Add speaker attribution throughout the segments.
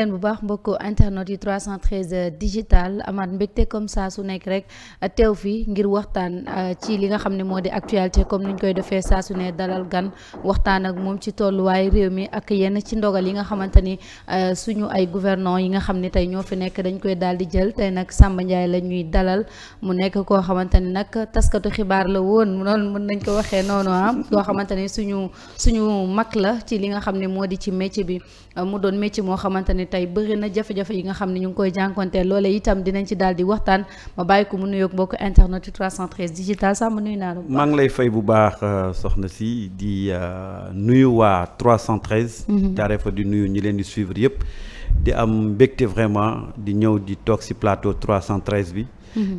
Speaker 1: leen bu baax mbokku internet yi 313 digital amaat mbégte comme ça su nekk rek teew fi ngir waxtaan ci li nga xam ne moo di actualité comme niñ koy defee saa su ne dalal gan waxtaan ak moom ci tolluwaay réew mi ak yenn ci ndogal yi nga xamante ni suñu ay gouvernants yi nga xam ne tey ñoo fi nekk dañ koy daal di jël tey nag Samba Ndiaye la ñuy dalal mu nekk koo xamante ni nag taskatu xibaar la woon noonu mën nañ ko waxee noonu koo xamante ni suñu mag la ci li nga xam ne moo di ci métier bi mu doon métier moo xamante ni tey bëri na jafe-jafe yi nga xam ne ñu ngi koy jànkonteel loole itam dinañ ci daal di waxtaan ma bàyyi ko mu nuyoog mbokk internet yi 313 digital Samba nuyu naa la.
Speaker 2: maa ngi lay fay bu baax soxna si di nuyu waa 313. jaaree fa di nuyu ñi leen di suivre yëpp di am mbégte vraiment di ñëw di toog si plateau 313 bi.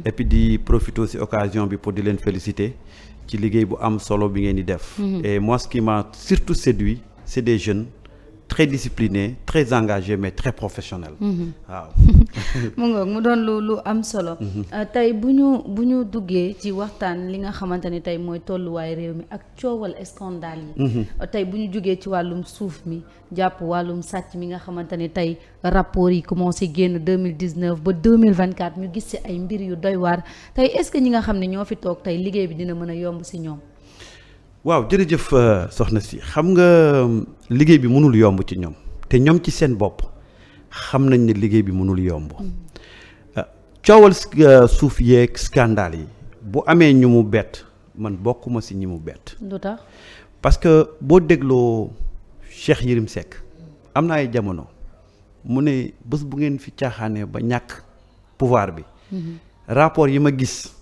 Speaker 2: et puis di profiter si occasion bi pour di leen féliciter ci liggéey bu am solo bi ngeen di def. et moi ce qui m'a surtout séduit c'est des jeunes très disciplinés très engagés mais très professionnels. waaw.
Speaker 1: mu ngoog mu doon lu am solo. tey bu ñu duggee ci waxtaan li nga xamante ni tey mooy tolluwaay réew mi ak coowal scandale yi. tey bu ñu jógee ci wàllum suuf mi jàpp wàllum sàcc mi nga xamante ni tey rapport yi commencé génn 2019 ba 2024 ñu gis ci ay mbir yu doy waar tey est-ce que ñi nga xam ne ñoo fi toog tey liggéey bi dina mën a yomb ci ñoom.
Speaker 2: waaw jërëjëf soxna si xam nga liggéey bi mënul yomb ci ñoom te ñoom ci seen bopp xam nañ ne liggéey bi mënul yomb coowal suuf yeeg scandale yi bu amee ñu mu bett man bokkuma si ñi mu bett.
Speaker 1: lu tax
Speaker 2: parce que boo dégloo Cheikh Yérim Seck am na ay jamono mu ne bés bu ngeen fi caaxaanee ba ñàkk pouvoir bi. rapport yi ma gis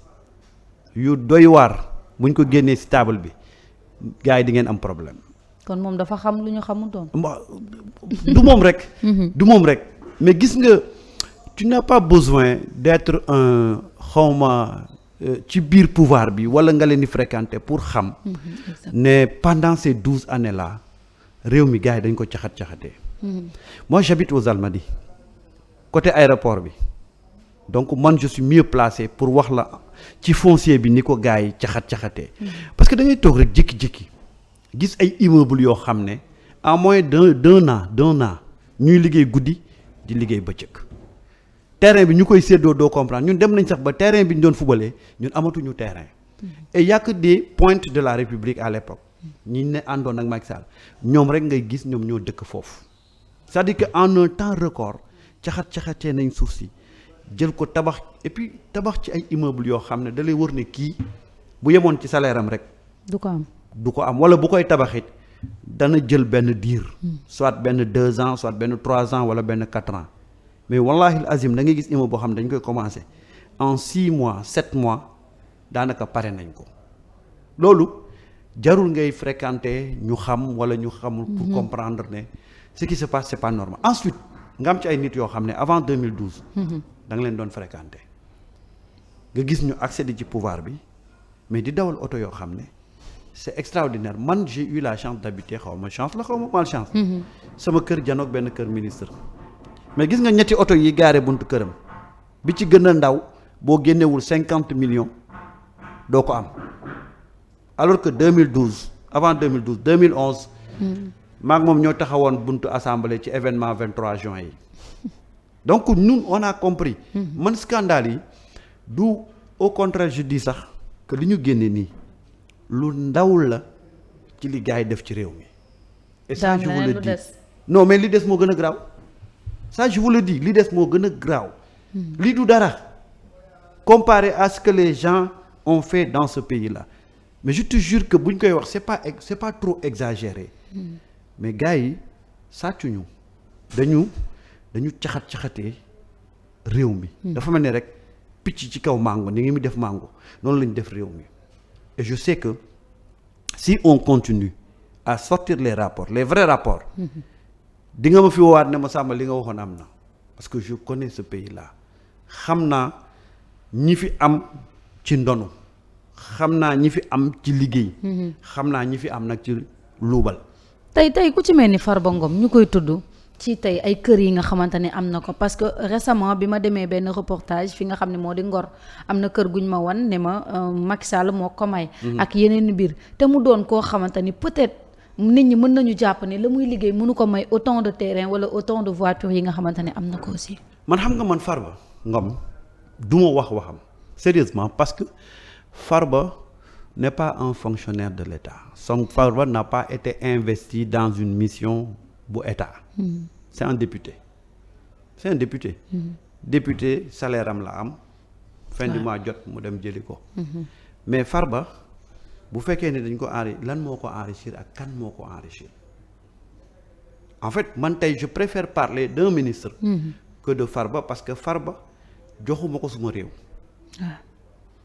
Speaker 2: yu doy waar buñ ko génnee si table bi. gars yi di ngeen am problème.
Speaker 1: kon moom dafa xam lu ñu xamutoon.
Speaker 2: du moom rek. du moom rek mais gis nga tu n'as pas besoin d'être un xawma ci biir pouvoir bi wala nga leen di fréquenter pour xam. ne pendant ces 12 années là réew mi gars yi dañ ko caxat-caxatee. moi j'habite aux Almadies côté aéroport bi donc man je suis mieux placé pour wax la. ci foncier bi ni ko gars yi caxat-caxatee parce que da ngay toog rek jékki-jékki gis ay immeuble yoo xam ne en moins d'un an ñuy liggéey guddi di liggéey bëccëg terrain bi ñu koy séddoo doo comprendre ñun dem nañ sax ba terrain bi ñu doon fubalee ñun amatuñu terrain et y a que des pointes de la République à l'époque ñi ne àndoon ak Macky Sall ñoom rek ngay gis ñoom ñoo dëkk foofu c'est-à-dire que en un temps record caxat-caxatee nañ suuf si jël ko tabax et puis tabax ci ay immeuble yoo xam ne da lay wër ne kii bu yemoon ci salaire am rek. du ko am wala bu koy tabaxit dana jël benn diir. soit benn 2 ans soit benn 3 ans wala benn 4 ans mais wallahi azim da ngay gis immeuble boo xam ne dañ koy commencer en 6 mois 7 mois daanaka pare nañ ko loolu jarul ngay fréquenter ñu xam wala ñu xamul. pour comprendre ne ce qui se passe c'est pas normal ensuite nga am ci ay nit yoo xam ne avant 2012. da nga leen doon fréquenter nga gis ñu accéder ci pouvoir bi mais di dawal oto yoo xam ne c'est extraordinaire man j'ai eu la chance d'habiter xaw ma chance la xaw ma malchance. sama kër janoog benn kër ministre. mais gis nga ñetti oto yi gaare buntu këram bi ci gën a ndaw boo génnewul 50 millions doo ko am alors que 2012 avant 2011. maag moom ñoo taxawoon buntu assemblée ci événement 23 juin yi. donc ñun on a compris. man scandale yi du au contraire je dis sax que li ñu génne nii lu ndaw la ci li gars yi def ci réew mi. et ça je vous le dis non mais li des moo gën a graaw ça je vous le dis li des moo gën a graaw. lii du dara comparé à ce que les gens ont fait dans ce pays là mais je te jure que buñ koy wax c'est pas trop exagéré. mais gars yi sàccuñu dañu caxat-caxatee réew mi. dafa mel ni rek picc ci kaw mango ni ngi mu def mango noonu lañu def réew mi et je sais que si on continue à sortir les vrais rapports di nga ma fi woowaat ne ma sàmba li nga waxoon am na parce que je connais ce pays là xam naa ñi fi am ci ndonu xam naa ñi fi am ci liggéey xam naa ñi fi am nag ci luubal
Speaker 1: tey ku ci mel ni Farba Ngom ñu koy tudd ci tey ay kër yi nga xamante ne am na ko parce que récemment bi ma demee benn reportage fi nga xam ne moo di Ngor am na kër guñ ma wan ne ma Macky Sall moo ko may ak yeneen mbir te mu doon koo xamante ni peut-être nit ñi mën nañu jàpp ne la muy liggéey mënu ko may autant de terrain wala autant de voitures yi nga xamante ne am na ko aussi.
Speaker 2: man xam nga man Farba Ngom du ma waxam sérieusement parce que Farba n'est pas un fonctionnaire de l'État. Farba n'a pas été investi dans une mission bu État. C'est un député. Député salaire am la am. fin du mois jot mu dem jëli ko. mais Farba bu fekkee ne dañ ko lan moo ko enrichir ak kan moo ko enrichir en fait man tey je préfère parler d'un ministre. que de Farba parce que Farba joxuma ko suma réew.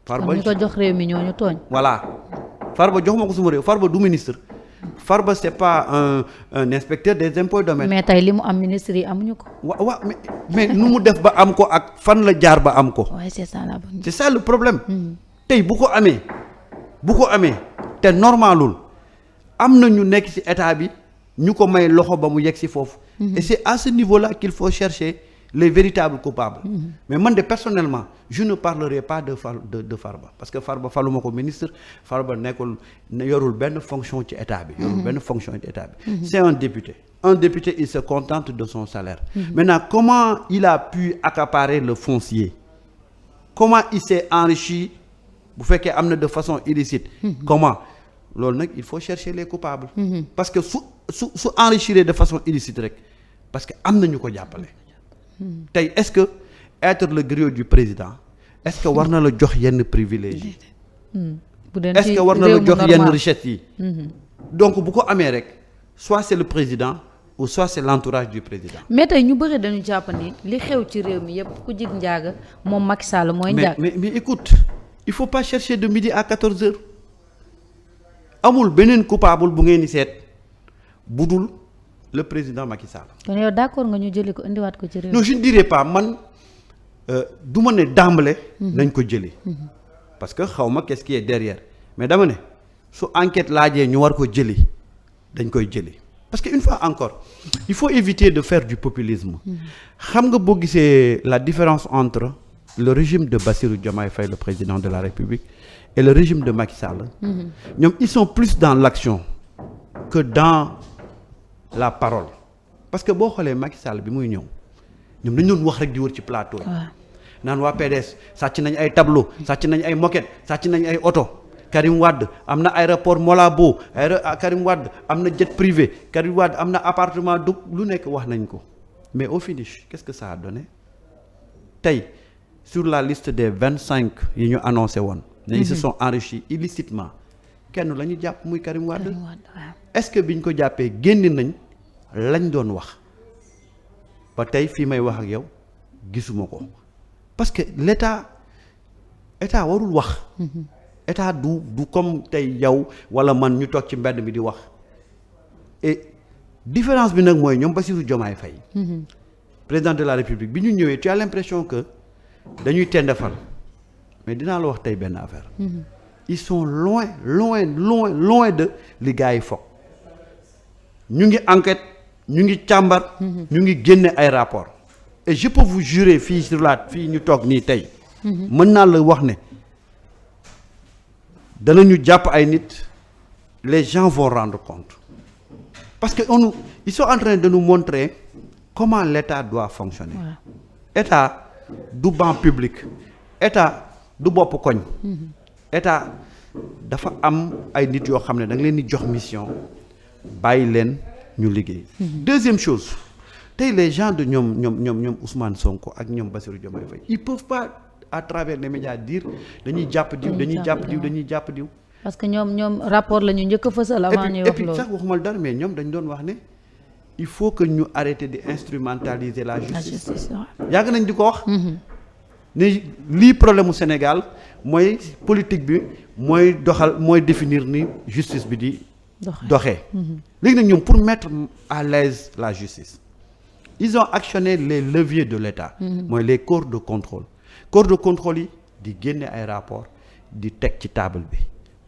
Speaker 2: Farba
Speaker 1: ñu ko jox réew mi ñooñu tooñ.
Speaker 2: voilà Farba joxuma ko suma réew Farba du ministre. Farba c'est pas un inspecteur des impôts et domaines.
Speaker 1: mais tey li mu am ministre yi amuñu ko.
Speaker 2: waaw mais nu mu def ba am ko ak fan la jaar ba am ko.
Speaker 1: waaye c'est ça la bonne.
Speaker 2: c'est ça le problème. tey bu ko amee te normalul am na ñu nekk ci état bi ñu ko may loxo ba mu yegg ci foofu. et c'est à ce niveau-là qu'il faut chercher les véritables coupables. mais man de personnellement je ne parlerai pas de Farba parce que Farba faluma ko ministre Farba yorul benn fonction ci état bi. c'est un député il se contente de son salaire. Maintenant comment il a pu accaparer le foncier comment il s'est enrichi bu fekkee am na de façon illicite. comment loolu nag il faut chercher les coupables. parce que su enrichir de façon illicite rek parce que am na ñu ko jàppale. tey est-ce que être le griot du président est-ce que war na la jox yenn privilèges yi. est-ce que war na la jox yenn richesse yi. donc bu ko amee rek soit c'est le président ou soit c'est l'entourage du président.
Speaker 1: mais tey ñu bëri dañu jàpp ni li xew ci réew mi yëpp ku jig njaaga moom Macky Sall mooy. njaag
Speaker 2: mais écoute il faut pas chercher de midi à 14h amul beneen coupable bu ngeen di seet budul le président Macky Sall.
Speaker 1: kon yow d'accord nga ñu jëli ko indiwaat ko ci réew.
Speaker 2: non je ne dirais pas man du ma ne d'emblée nañ ko jëli. parce que xaw ma qu'est-ce qui est derrière mais dama ne su enquête laajee ñu war ko jëli dañ koy jëli parce que une fois encore il faut éviter de faire du populisme. xam nga boo gisee la différence entre le régime de Bassirou Diomaye Faye le président de la République et le régime de Macky Sall. ñoom ils sont plus dans l'action que dans la parole parce que boo xoolee Macky Sall bi muy ñëw ñoom dañu doon wax rek di wër ci plateau yi. naan waa PDS sàcc nañ ay tableau sàcc nañ ay moquette sàcc nañ ay oto Karim Wade am na aéroport Malabo Karim Wade am na jet privé Karim Wade am na appartement du lu nekk wax nañ ko mais au finish qu'est-ce que ça a donné tey sur la liste des 25 yi ñu annoncé woon. ne ils se sont enrichis illicitement kenn la ñu jàpp muy Karim Wade. est-ce que biñ ko jàppee génn nañ lañ doon wax ba tey fii may wax ak yow gisuma ko parce que l'état warul wax. état du comme tey yow wala man ñu toog ci mbedd mi di wax et différence bi nag mooy ñoom Bassirou Diomaye Faye. président de la République bi ñu ñëwee tu as l'impression que dañuy tendefal mais dinaa la wax tey benn affaire. ils sont loin de li gars yi foog ñu ngi enquête ñu ngi càmbar. ñu ngi génne ay rapport et je peux vous jurer fii ñu toog nii tey. mën naa la wax ne danañu jàpp ay nit les gens vont rendre compte parce que ils sont en train de nous montrer comment l'État doit fonctionner. État du banc public état du bopp koñ. état dafa am ay nit yoo xam ne da nga leen di jox mission bàyyi leen ñu liggéey. deuxième chose tey les gens de ñoom Ousmane Sonko ak ñoom Bassirou Diomaye Faye ils peuvent pas à travers les médias dire dañuy jàpp diw.
Speaker 1: parce que ñoom rapport la ñu njëkk a fësal avant ñuy wax loolu.
Speaker 2: et puis sax waxumal dara mais ñoom dañ doon wax ne il faut que ñu arrêter de instrumentaliser la justice. yàgg nañ di ko wax. ni lii problème mu Sénégal mooy politique bi mooy définir ni justice bi di doxee. léegi nag ñoom pour mettre à l'aise la justice ils ont actionné les leviers de l'État. mooy les corps de contrôle yi di génne ay rapport di teg ci table bi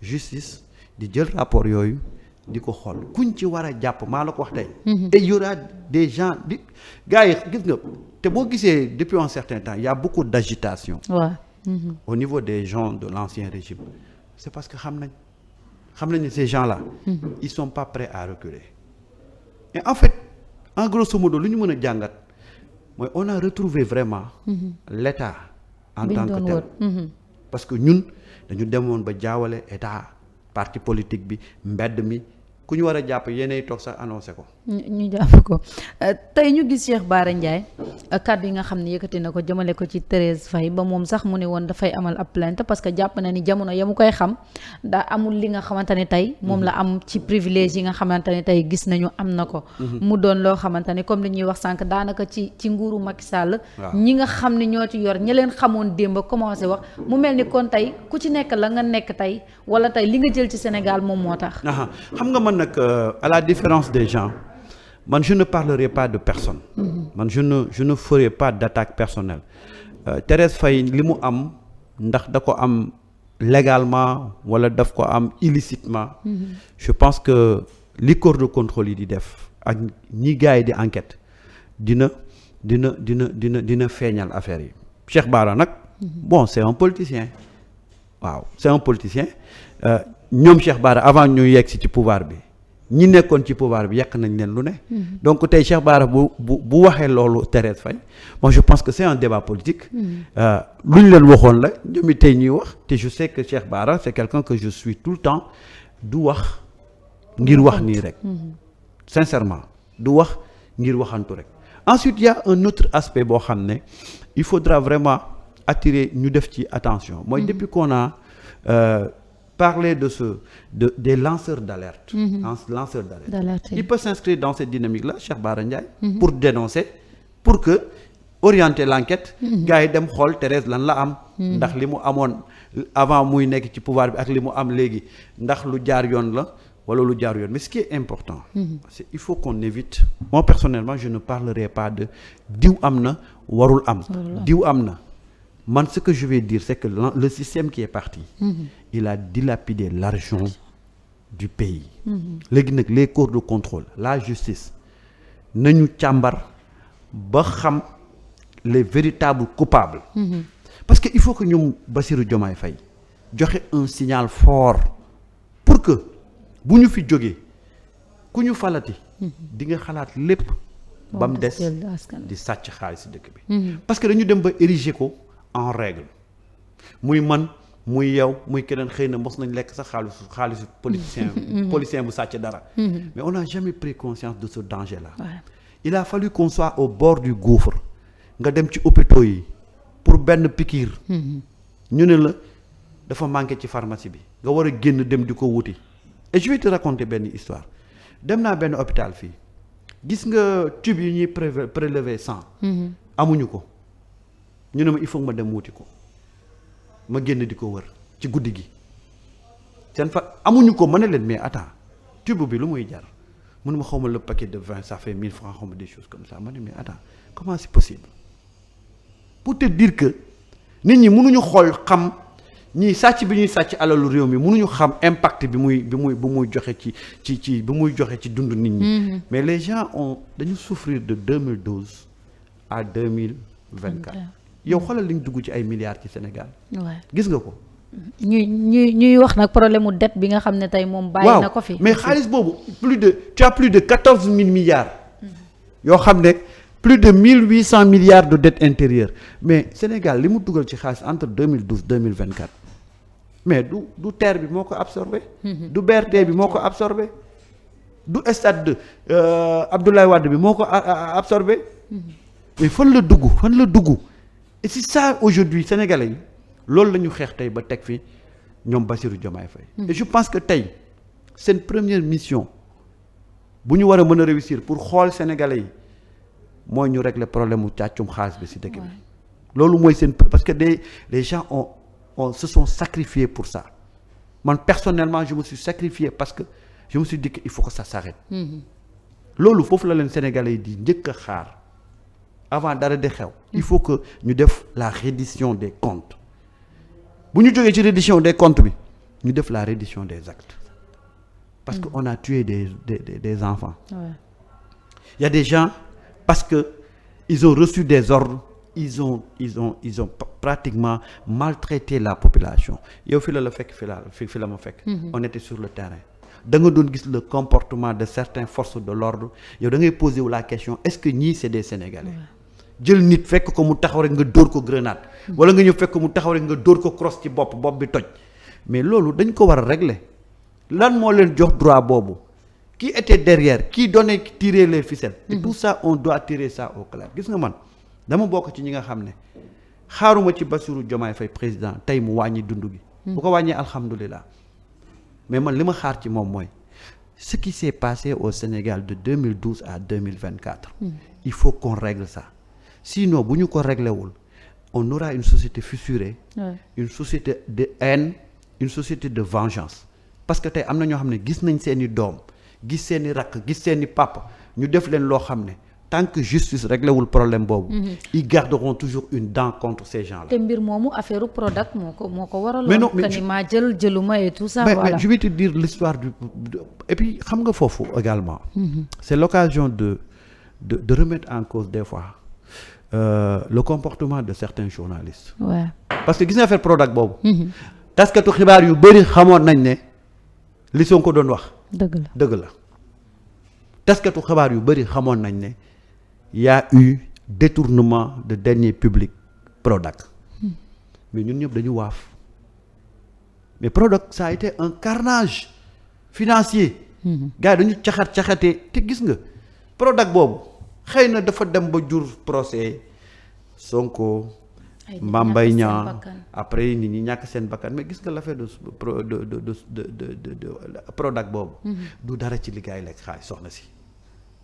Speaker 2: justice di jël rapport yooyu di ko xool kuñ ci war a jàpp maa la ko wax tey. et y aura des gens di gars yi gis nga te boo gisee depuis un certain temps il y a beaucoup d'agitation. au niveau des gens de l'ancien régime c'est parce que xam xam nañ ne ces gens-là ils sont pas prêts à reculer et en fait en grosso modo lu ñu mën a jàngat mooy on a retrouvé vraiment l'État en tant que tel parce que ñun dañu demoon ba jaawale état parti politique bi mbedd mi ku ñu war a jàpp yéenay toog sax annoncé ko.
Speaker 1: ñu jàpp ko tey ñu gis Cheikh Bara Ndiaye kàddu yi nga xam ne yëkkati na ko jëmale ko ci Thérèse Faye ba moom sax mu ne woon dafay amal ab plainte parce que jàpp na ni jamono ya mu koy xam daa amul li nga xamante ne tey moom la am ci privilège yi nga xamante ne tey gis nañu am na ko. mu doon loo xamante ne comme li ñuy wax sànq daanaka ci nguuru Macky Sall. ñi nga xam ne ñoo ci yor ñi leen xamoon démb commencé wax mu mel ni kon tey ku ci nekk la nga nekk tey wala tey li nga jël ci Sénégal moom moo tax.
Speaker 2: xam nga man nag à la différence des gens man je ne parlerai pas de personne. man je ne ferai pas d'attaque personnelle. Thérèse Faye li mu am ndax da ko am légalement wala daf ko am illicitement. je pense que li corps de contrôle yi di def ak ñi gars yi di enquête dina feeñal affaire yi. Cheikh Bara nag bon c'est un politicien waaw c'est un politicien ñoom Cheikh Bara avant ñu yegg si ci pouvoir bi ñi nekkoon ci pouvoir bi yàq nañ leen lu ne. donc tey Cheikh Bara bu waxee loolu Thérèse Faye moi je pense que c'est un débat politique. lu ñu leen waxoon la ñoom it tey ñuy wax te je sais que Cheikh Bara c'est quelqu'un que je suis tout le temps du wax ngir wax nii rek. sincèrement du wax ngir waxantu rek. ensuite il y a un autre aspect boo xam ne il faudra vraiment attirer ñu def ci attention mooy depuis qu'on a parler des lanceurs d'alerte. Lanceurs d'alerte. Il peut s'inscrire dans cette dynamique-là, Cheikh Bara Ndiaye, pour dénoncer, pour que orienter l'enquête. gars yi dem xool Thérèse lan la am. ndax li mu amoon avant muy nekk ci pouvoir bi ak li mu am léegi ndax lu jaar yoon la wala lu jaar yoon mais ce qui est important. c'est il faut qu'on évite. moi personnellement je ne parlerai pas de diw am na warul am. diw am na. man ce que je vais dire c'est que le système qui est parti il a dilapidé l'argent du pays léegi nag les corps de contrôle la justice nañu càmbar ba xam les véritables coupables parce que il faut que ñoom Bassirou Diomaye Faye joxe un signal fort pour que bu ñu fi jógee ku ñu falati di nga xalaat lépp ba mu des di sàcc xaalis si dëkk bi parce que dañu dem ba ériger ko en règle muy man muy yow muy keneen xëy na mos nañ lekk sax xaalisu politicien bu sàcc dara mais on n'a jamais pris conscience de ce danger là il a fallu qu'on soit au bord du gouffre nga dem ci hôpitaux yi pour benn piqûre ñu ne la dafa manqué ci pharmacie bi nga war a génn dem di ko wuti et je vais te raconter benn histoire dem naa benn hôpital fii gis nga tube yi ñuy prélever sang amuñu ko ñu ne ma il faut ma dem wuti ko ma génn di ko wër ci guddi gi seen fa amuñu ko ma ne leen mais attends tube bi lu muy jar mu ne ma xaw ma le paquet de 20 ça fait 1000 francs xaw ma des choses comme ça ma ne mais attends comment c'est possible pour te dire que nit ñi mënuñu xool xam ñii sàcc bi ñuy sàcc alalu réew mi mënuñu xam impact bi muy joxe ci bi muy joxe ci dund nit ñi mais les gens dañu souffrir de 2012 à 2024 yow xoolal li ñu dugg ci ay milliards ci Sénégal. gis nga ko.
Speaker 1: ñuy wax nag problème mu dette bi nga xam ne tey moom. bàyyi na ko fi
Speaker 2: mais xaalis boobu tu as plus de 14 000 milliards. yoo xam ne plus de 1800 milliards de dette intérieure mais Sénégal li mu dugal ci xaalis entre 2012 2024 mais du TER bi moo ko absorbé. du BRT bi moo ko absorbé. du stade Abdoulaye Wade bi moo ko absorbé. mais fan la dugg. et c'est ça aujourd'hui sénégalais yi loolu la ñu xeex tey ba teg fi ñoom Bassirou Diomaye Faye et je pense que tey seen première mission bu ñu war a mën a réussir pour xool sénégalais yi mooy ñu régler problème mu càccum xaalis bi ci dëkk bi loolu mooy seen parce que les gens se sont sacrifiés pour ça man personnellement je me suis sacrifié parce que je me suis dit que il faut que ça s'arrête loolu foofu la leen sénégalais yi di njëkk a xaar avant dara di xew il faut que ñu def la reddition des comptes bu ñu jógee ci reddition des comptes bi ñu def la reddition des actes parce que on a tué des enfants il y a des gens parce que ils ont reçu des ordres ils ont pratiquement maltraité la population yow fi la fekk fi la ma fekk. On était sur le terrain. da nga doon gis le comportement de certaines forces de l'ordre yow da ngay poser wu la question est-ce que ñii c'est des Sénégalais. jël nit fekk ko mu taxaw rek nga dóor ko grenade. wala nga ñëw fekk ko mu taxaw rek nga dóor ko crosse ci bopp bi toj. mais loolu dañ ko war a régler lan moo leen jox droit boobu qui était derrière qui donnait tirer les ficelles. et tout ça on doit tirer ça au clair gis nga man dama bokk ci ñi nga xam ne xaaruma ci Bassirou Diomaye Faye président tey mu wàññi dund gi. bu ko wàññee alhamdulilah mais man li ma xaar ci moom mooy ce qui s'est passé au Sénégal de 2012 à 2024. il faut qu'on règle ça sinon bu ñu ko réglé wul on aura une société fissurée. une société de haine une société de vengeance parce que tey am na ñoo xam ne gis nañ seeni doom gis seeni rakk gis seeni papa ñu def leen loo xam ne tant que justice réglé wul problème boobu. ils garderont toujours une dent contre ces gens-là.
Speaker 1: te mbir moomu affaire Prodac moo ko waraloon.
Speaker 2: mais non mais
Speaker 1: ni maa jëluma et tout ça. voilà
Speaker 2: mais je vais te dire l'histoire et puis xam nga foofu également. c'est l'occasion de remettre en cause des fois le comportement de certains journalistes.
Speaker 1: Ouais.
Speaker 2: parce que gis nga affaire Prodac boobu. taskatu xibaar yu bëri xamoon nañ ne li Sonko doon wax. dëgg la taskatu xibaar yu bëri xamoon nañ ne y a eu détournement de deniers publics Prodac mais ñun ñëpp dañu waaf mais Prodac ça a été un carnage financier. gars yi dañu caxatee te gis nga Prodac boobu xëy na dafa dem ba jur procès Sonko. Mame Mbaye Niang après nit ñi ñàkk seen bakkan mais gis nga l'affaire de Prodac boobu. du dara ci li gars yi lekk xaalis soxna si.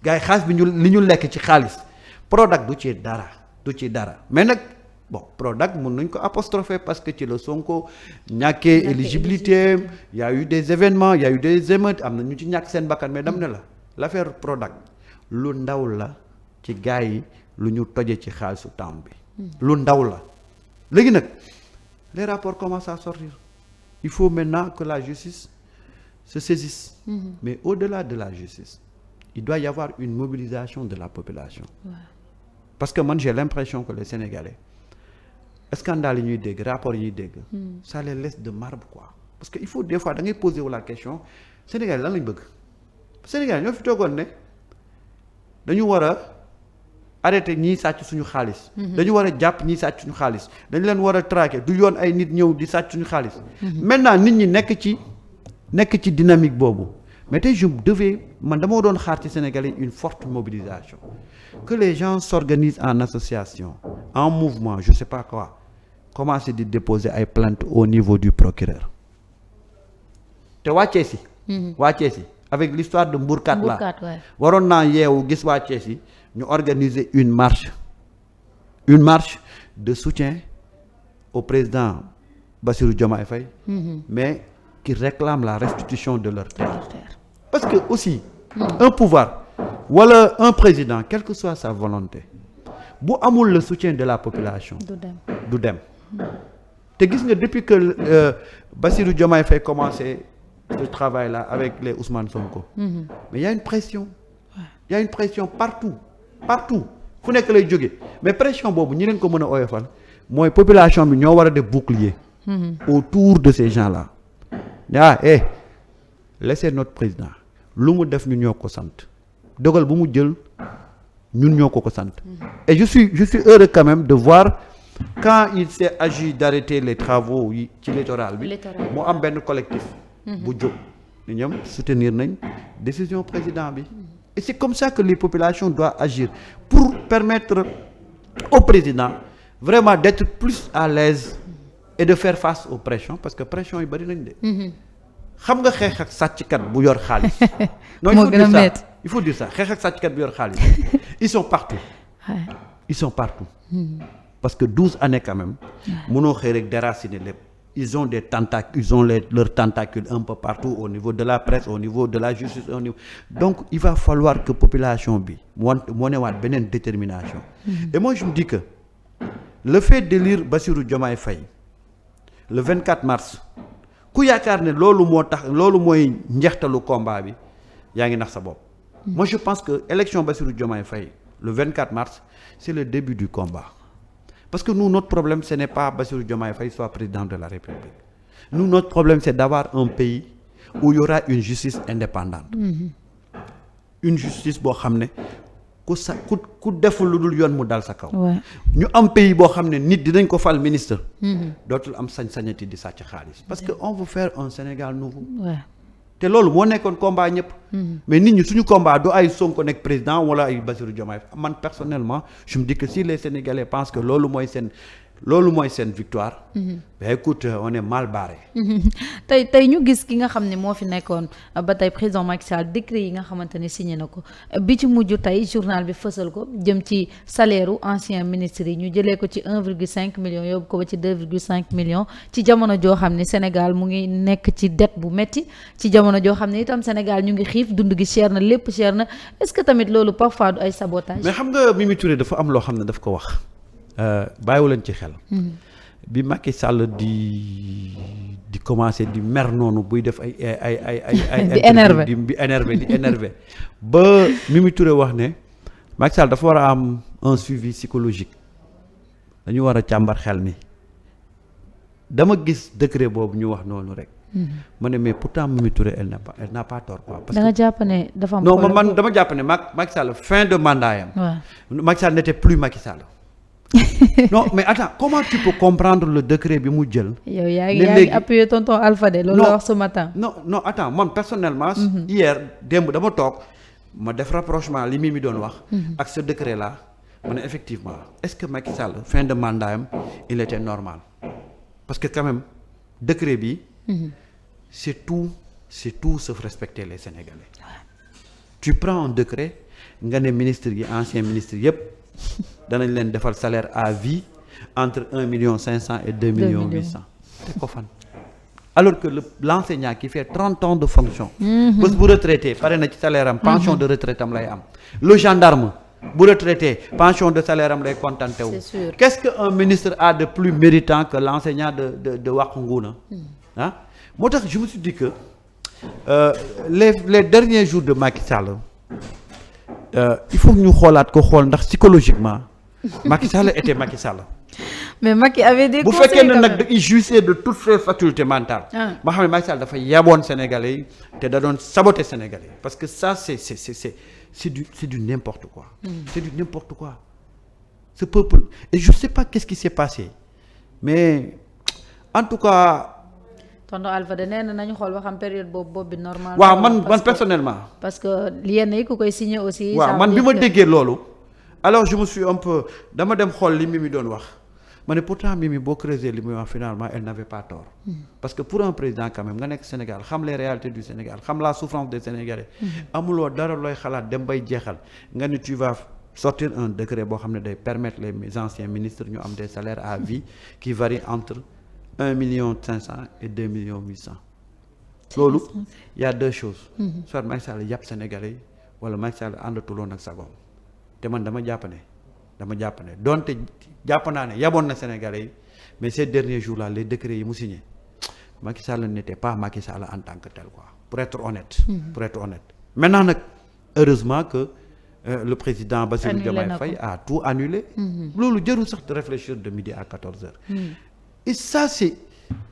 Speaker 2: gars yi xaalis bi li ñu lekk ci xaalis Prodac du ci dara mais nag bon Prodac mën nañ ko apostropher parce que ci la Sonko ñàkkee éligibilité y a eu des événements y a eu des émeutes am na ñu ci ñàkk seen bakkan mais dam ne la l'affaire Prodac lu ndaw la ci gars yi lu ñu toje ci xaalisu temps bi. lu ndaw la. léegi nag les rapports commencent à sortir il faut maintenant que la justice se saisisse. Mais au-delà de la justice il doit y avoir une mobilisation de la population. Parce que man j'ai l'impression que les Sénégalais scandale yi ñuy dégg rapport yi ñuy dégg. ça les laisse de marbre quoi parce que il faut des fois da ngay poser wu la question Sénégalais lan lañ bëgg Sénégalais ñoo fi toogoon ne dañu war a arrêté ñii sàcc suñu xaalis. dañu war a jàpp ñii sàcc suñu xaalis dañu leen war a traquer du yoon ay nit ñëw di sàcc suñu xaalis. maintenant nit ñi nekk ci dynamique boobu mais tey man dama doon xaar ci Sénégalais une forte mobilisation que les gens s'organisent en association en mouvement je sais pas quoi commencer di déposer ay plaintes au niveau du procureur te wàccee si. avec l'histoire de Mbourkat là waroon naa yeewu gis wàccee si. ñu organiser une marche de soutien au président Bassirou Diomaye Faye. Mais qui réclament la restitution de leur terre. Parce que aussi un pouvoir wala un président quelle que soit sa volonté bu amul le soutien de la population du dem te gis nga depuis que Bassirou Diomaye Faye commencé ce travail là avec les Ousmane Sonko. Mais il y a une pression partout fu nekk lay jóge mais pression boobu ñi leen ko mën a oyofal mooy population bi ñoo war a def bouclier autour de ces gens là laissez notre président lu mu def ñu ñoo ko sant dogal bu mu jël ñun ñoo ko sant et je suis heureux quand même de voir quand il s'est agi d'arrêter les travaux yi ci littoral bi mu am benn collectif bu jóg ni ñoom soutenir nañ décision président bi. Et c'est comme ça que les populations doivent agir pour permettre au président vraiment d'être plus à l'aise et de faire face aux pressions parce que pression yi bari nañ de. xam nga xeex ak sàcckat bu yor xaalis. non il faut dire ça xeex ak sàcckat bu yor xaalis ils sont partout. parce que 12 années quand même. mënoo xëy rek déraciner lépp. ils ont des tentacules leurs tentacules un peu partout au niveau de la presse au niveau de la justice donc il va falloir que population bi moo newaat beneen détermination. Et moi je me dis que le fait d'élire Bassirou Diomaye Faye le 24 mars ku yaakaar ne loolu mooy njeextalu combat bi yaa ngi nax sa bopp. Moi je pense que élection Bassirou Diomaye Faye le 24 mars c'est le début du combat parce que nous notre problème ce n'est pas Bassirou Diomaye Faye soit président de la République nous notre problème c'est d'avoir un pays où il y aura une justice indépendante une justice boo xam ne ku deful lu dul yoon mu dal sa kaw ñu am pays boo xam ne nit dinañ ko fal ministre dootul am sañ-sañati di sàcc xaalis parce que on veut faire un Sénégal nouveau te loolu moo nekkoon combat ñëpp mais nit ñi suñu combat du ay Sonko nekk président wala ay Bassirou Diomaye man personnellement je me dis que si les Sénégalais pensent que loolu mooy seen victoire ben écoute on est mal barré
Speaker 1: tey ñu gis ki nga xam ne moo fi nekkoon ba tey président Macky Sall décret yi nga xamante ne signé na ko bi ci mujj tey journal bi fësal ko jëm ci salaire u ancien ministre yi ñu jëlee ko ci 1,5 million yóbbu ko ba ci 2,5 millions ci jamono joo xam ne Sénégal mu ngi nekk ci dette bu metti ci jamono joo xam ne itam Sénégal ñu ngi xiif dund gi cher na lépp cher na est-ce que tamit loolu parfois du ay sabotage
Speaker 2: mais xam nga Mimi Touré dafa am loo xam ne daf ko wax bàyyiwu leen ci xel bi Macky Sall di commencer di mer noonu buy def ay
Speaker 1: di énervé
Speaker 2: di énervé ba Mimi Touré wax ne Macky Sall dafa war a am un suivi psychologique dañu war a càmbar xel mi dama gis décret boobu ñu wax noonu rek ma ne mais pourtant Mimi Touré elle n'a pas tort quoi parce
Speaker 1: que da nga jàpp ne dafa am
Speaker 2: non man dama jàpp ne Macky Sall fin de mandat yam Macky Sall n'était plus Macky Sall non mais attends comment tu peux comprendre le décret bi mu jël.
Speaker 1: yow yaa ngi appuyé tonton Alpha de loolu la wax ce matin.
Speaker 2: non attends man personnellement. hier démb dama toog ma def rapprochement li mi doon wax. ak ce décret là ma ne effectivement est-ce que Macky Sall fin de mandat am il était normal parce que quand même décret bi. c'est tout sauf respecter les Sénégalais. tu prends un décret nga ne ministre yi ancien ministre yépp danañ leen defal salaire à vie entre 1,5 million et 2,8 millions te ko fan alors que l'enseignant qui fait 30 ans de fonction bés bu retraité pare na ci salaire am pension de retraite am lay am le gendarme bu retraité pension de salaire am lay contenté wu qu'est-ce que un ministre a de plus méritant que l'enseignant de Wack Ngouna moo tax je me suis dit que les derniers jours de Macky Sall il faut que ñu xoolaat ko xool ndax psychologiquement Macky Sall était Macky Sall.
Speaker 1: mais Macky avait des conseils
Speaker 2: bu fekkee ne nag il jouissait de toutes ses facultés mentales. ma xam ne Macky Sall dafa yaboon Sénégalais yi te da doon saboter Sénégalais yi parce que ça c'est du n'importe quoi. c'est du n'importe quoi. ce peuple et je sais pas qu'est-ce qui s'est passé mais en tout cas.
Speaker 1: tonton Alpha de nee na nañu xool ba xam période boobu bi normal.
Speaker 2: waaw man personnellement.
Speaker 1: parce que yenn yi ku koy signer aussi.
Speaker 2: waaw man bi ma déggee loolu. alors je me suis un peu dama dem xool li Mimi doon wax ma ne pourtant Mimi boo creuser li muy wax finalement elle n'avait pas tort. parce que pour un président quand même nga nekk Sénégal xam les réalités du Sénégal xam la souffrance des Sénégalais. amuloo dara looy xalaat dem bay jeexal nga ne tu vas sortir un décret boo xam ne day permettre les anciens ministres ñu am des salaires à vie qui varient entre 1,5 million et 2,8 millions. loolu y a deux choses. soit Macky Sall yàpp Sénégalais yi wala Macky Sall àndatuloon ak sagoom te man dama jàpp ne donte jàpp naa ne yaboon na Sénégalais yi mais ces derniers jours là les décrets yi mu signé Macky Sall n'était pas Macky Sall en tant que tel quoi pour être honnête. maintenant nag heureusement que le président Bassirou Diomaye Faye a tout annulé. loolu jarul sax de réfléchir de midi à 14 heures. et ça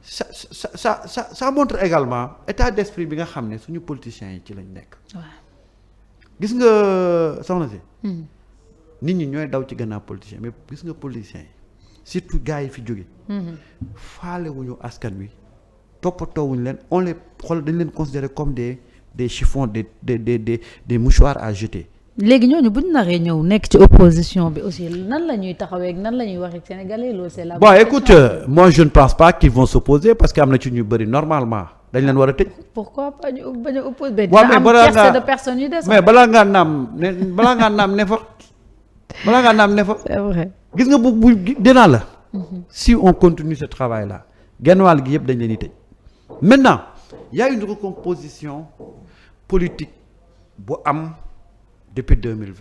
Speaker 2: ça montre également état d'esprit bi nga xam ne suñu politiciens yi ci lañ nekk. gis nga soxna si. nit ñi ñooy daw ci gannaaw politiciens mais gis nga politiciens yi surtout gars yi fi jóge. faalewuñu askan wi toppatoowuñu leen on les xool dañ leen considérer comme des chiffons des mouchoirs à jeter.
Speaker 1: léegi ñooñu bu ñu naree ñëw nekk ci opposition bi aussi nan la ñuy taxawee nan la ñuy wax ak Sénégalais loolu c'est la.
Speaker 2: bon écoute moi je ne pense pas qu'ils vont s'opposer parce que am na ci ñu bëri normalement dañ leen war a tëj.
Speaker 1: pourquoi pas ñu bañ a opposer. waaw mais balaa ngaa de personnes yu des.
Speaker 2: mais balaa ngaa naam ne fa.
Speaker 1: c'est vrai.
Speaker 2: gis nga bu dinaa la. si on continue ce travail là genn wàll gi yëpp dañ leen di tëj. maintenant y a une recomposition politique bu am. depuis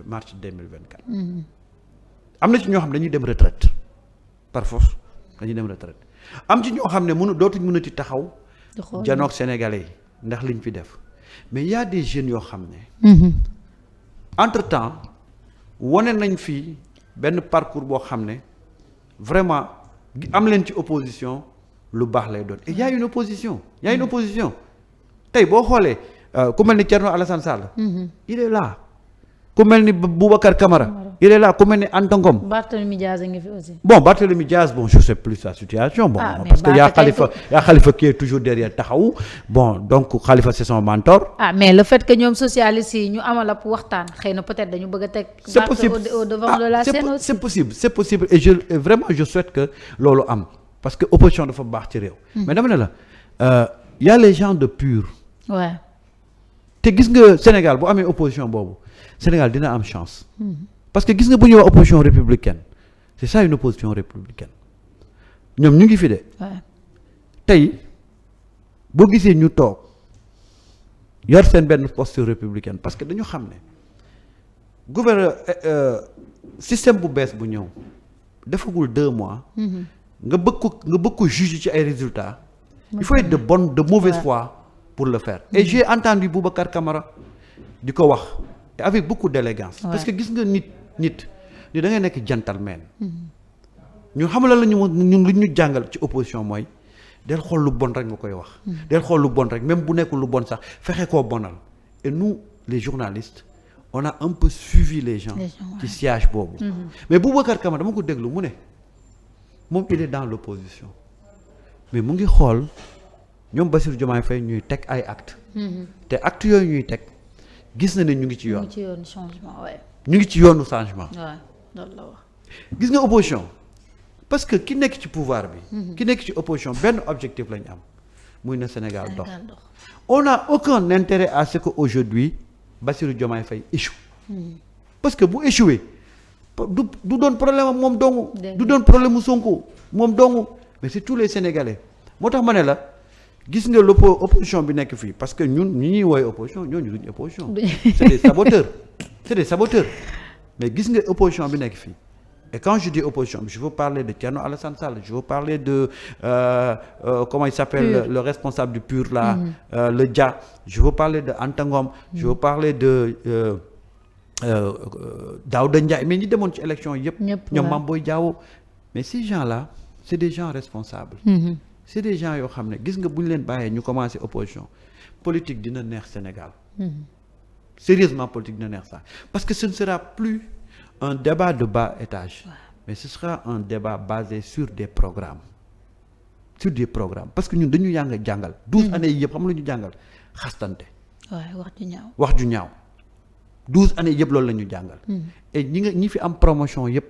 Speaker 2: mars 2024. am na ci ñoo xam ne dañuy dem retraite par force dañuy dem retraite am ci ñoo xam ne dootuñ mënati taxaw. janoog Sénégalais yi ndax liñ fi def mais y a des jeunes yoo xam ne. entre temps wane nañ fii benn parcours boo xam ne vraiment am leen ci opposition lu baax lay doon et y a une opposition tey boo xoolee ku mel ni Thierno Alassane Sall il est là ku mel ni Boubacar Camara il est là ku mel ni Anta Ngom.
Speaker 1: Barthélemy Diaz a ngi fi aussi.
Speaker 2: Bon, Barthélemy Diaz, bon, je sais plus sa situation. Bon, parce qu'il y a Khalifa qui est toujours derrière Taxawu. Bon, donc Khalifa c'est son mentor.
Speaker 1: Mais le fait que ñoom socialistes yi ñu amal ab waxtaan xëy na peut-être dañu bëgg a teg.
Speaker 2: C'est possible
Speaker 1: au devant de la scène aussi.
Speaker 2: C'est possible et vraiment je souhaite que loolu am parce que opposition dafa baax ci réew. Mais dama ne la y a les gens de pur.
Speaker 1: Ouais.
Speaker 2: te gis nga Sénégal bu amee opposition boobu Sénégal dina am chance. Parce que gis nga bu ñuy wax opposition républicaine c'est ça une opposition républicaine ñoom ñu ngi fi de. tey boo gisee ñu toog yor seen benn posture républicaine parce que dañu xam ne système bu bees bu ñëw defagul 2 mois. nga bëgg ko juger ci ay résultats. il faut être de mauvaise foi pour le faire. Et j'ai entendu Boubacar Camara di ko wax et avec beaucoup d'élégance. Parce que gis nga nit da ngay nekk gentleman. ñu xamala la ñun lu ñu jàngal ci opposition mooy del xool lu bon rek nga koy wax. del xool lu bon rek même bu nekkul lu bon sax fexe koo bonal. Et nous les journalistes on a un peu suivi les gens ci siège boobu. Mais Boubacar Camara dama ko déglu mu ne moom il est dans l'opposition mais mu ngi xool ñoom Bassirou Diomaye Faye ñuy teg ay actes. te actes yooyu ñuy teg gis na ne ñu ngi ci yoon. ñu ngi ci yoonu changement.
Speaker 1: loolu la wax.
Speaker 2: gis nga opposition parce que ki nekk ci pouvoir bi. ki nekk ci opposition benn objectif lañu am muy na Sénégal dox. On n'a aucun intérêt à ce que aujourd'hui Bassirou Diomaye Faye échoue. Parce que bu échoué du doon problème am moom dongu. du doon problème mu Sonko moom dongu mais c'est tous les Sénégalais moo tax ma ne la. gis nga opposition bi nekk fii parce que ñun ñi ñuy woowee opposition ñooñu duñ opposition c'est des saboteurs mais gis nga opposition bi nekk fii et quand je dis opposition je veux parler de Thierno Alassane Sall je veux parler de comment il s'appelle le responsable du PUR là le Dia je veux parler de Anta Ngom je veux parler de Daouda Ndiaye mais ñi demoon ci élection yëpp ñoom Mame Boye Diao mais ces gens là c'est des gens responsables c'est des gens yoo xam ne gis nga bu ñu leen bàyyee ñu commencer opposition politique dina neex Sénégal. Sérieusement politique dina neex ça parce que ce ne sera plus un débat de bas étage. Mais ce sera un débat basé sur des programmes. Parce que ñun dañu jàngal 12 années yëpp xam lu ñu jàngal xastante. wax ju ñaaw 12 années yëpp loolu la ñu jàngal. Et ñi fi am promotion yëpp.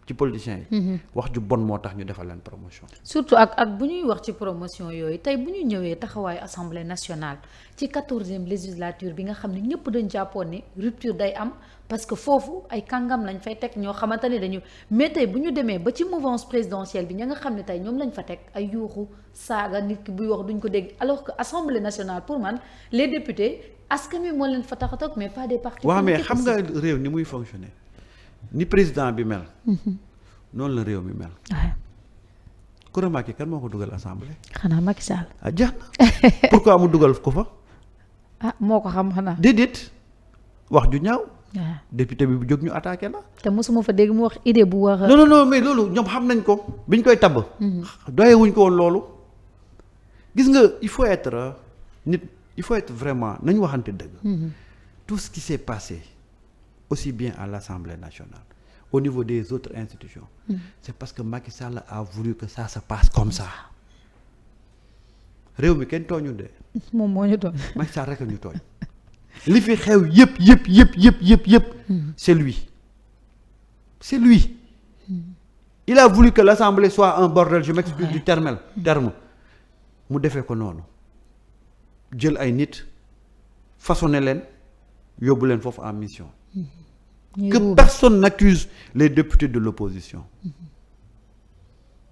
Speaker 2: ci politiciens yi. wax ju bon moo tax ñu defal leen promotion.
Speaker 1: surtout ak bu ñuy wax ci promotion yooyu tey bu ñu ñëwee taxawaayu assemblée nationale ci 14e législature bi nga xam ne ñëpp dañ jàppoon ne rupture day am parce que foofu ay kàngam lañ fay teg ñoo xamante ne dañu mais tey bu ñu demee ba ci mouvance présidentielle bi ña nga xam ne tey ñoom lañ fa teg ay yuuxu saaga nit ki buy wax duñ ko dégg alors que assemblée nationale pour man les députés askan wi moo leen fa tax a toog mais pas des partis.
Speaker 2: waaw mais xam nga réew ni muy fonctionner. ni président bi mel. noonu la réew mi mel. Coura Macky kan moo ko dugal assemblée.
Speaker 1: xanaa Macky Sall.
Speaker 2: jeex na pourquoi mu dugal ko fa.
Speaker 1: moo ko xam xanaa.
Speaker 2: déedéet wax ju ñaaw. député bi bu jóg ñu attaqué la.
Speaker 1: te mosuma fa dégg mu wax idée bu wax.
Speaker 2: non mais loolu ñoom xam nañ ko biñ koy tabb. doyewuñ ko woon loolu. gis nga il faut être vraiment nañ waxante dëgg. tout ce qui s'est passé. aussi bien à l'Assemblée nationale au niveau des autres institutions c'est parce que Macky Sall a voulu que ça se passe comme ça réew mi kenn tooñu de
Speaker 1: moom moo ñu tooñ
Speaker 2: Macky Sall rek a ñu tooñ li fi xew yëpp c'est lui il a voulu que l'Assemblée soit un bordel je m'excuse du terme mu defee ko noonu jël ay nit façonné leen yóbbu leen foofu en mission que personne n'accuse les députés de l'opposition.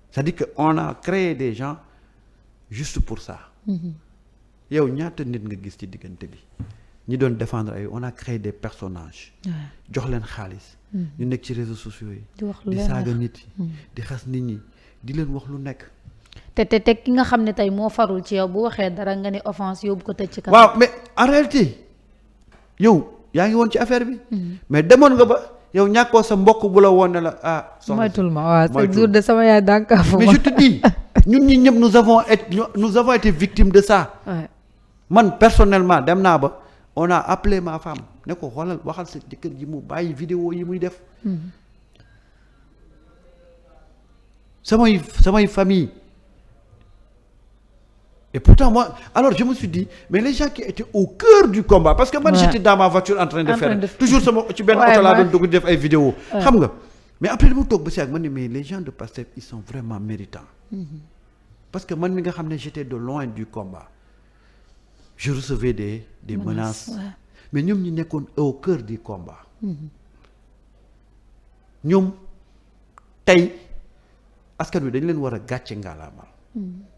Speaker 2: C'est-à-dire qu'on a créé des gens juste pour ça. yow ñaata nit nga gis ci diggante bi ñi doon défendre ay on a créé des personnages. jox leen xaalis. ñu nekk ci réseaux sociaux yi. di saaga nit yi. di xas nit ñi di leen wax lu nekk.
Speaker 1: te ki nga xam ne tey moo farul ci yow bu waxee dara nga ne offense yóbbu ko tëj ci kaso.
Speaker 2: waaw mais en réalité yow. yaa ngi woon ci affaire bi. mais demoon nga ba yow ñàkkoo sa mbokk bu la woon ne la ah.
Speaker 1: moytul ma waaw chaque jour de sama yaay dànkaa fu
Speaker 2: mais je te dis ñun ñi ñëpp nous avons été victimes de ça.
Speaker 1: Ouais.
Speaker 2: Man personnellement dem naa ba on a appelé ma femme ne ko xoolal waxal sa jëkkër ji mu bàyyi vidéo yi muy def. samay famille. Et pourtant moi alors je me suis dit mais les gens qui étaient au cœur du combat parce que man j'étais dans ma voiture en train de faire toujours sama ci benn oto laa doon dugg def ay vidéo xam nga mais après dama toog ba si ak man ne mais les gens de Pastef ils sont vraiment méritants. Parce que man mi nga xam ne j'étais de loin du combat je recevais des menaces mais ñoom ñi nekkoon au cœur du combat ñoom tey askan wi dañ leen war a gàcce ngaalaamal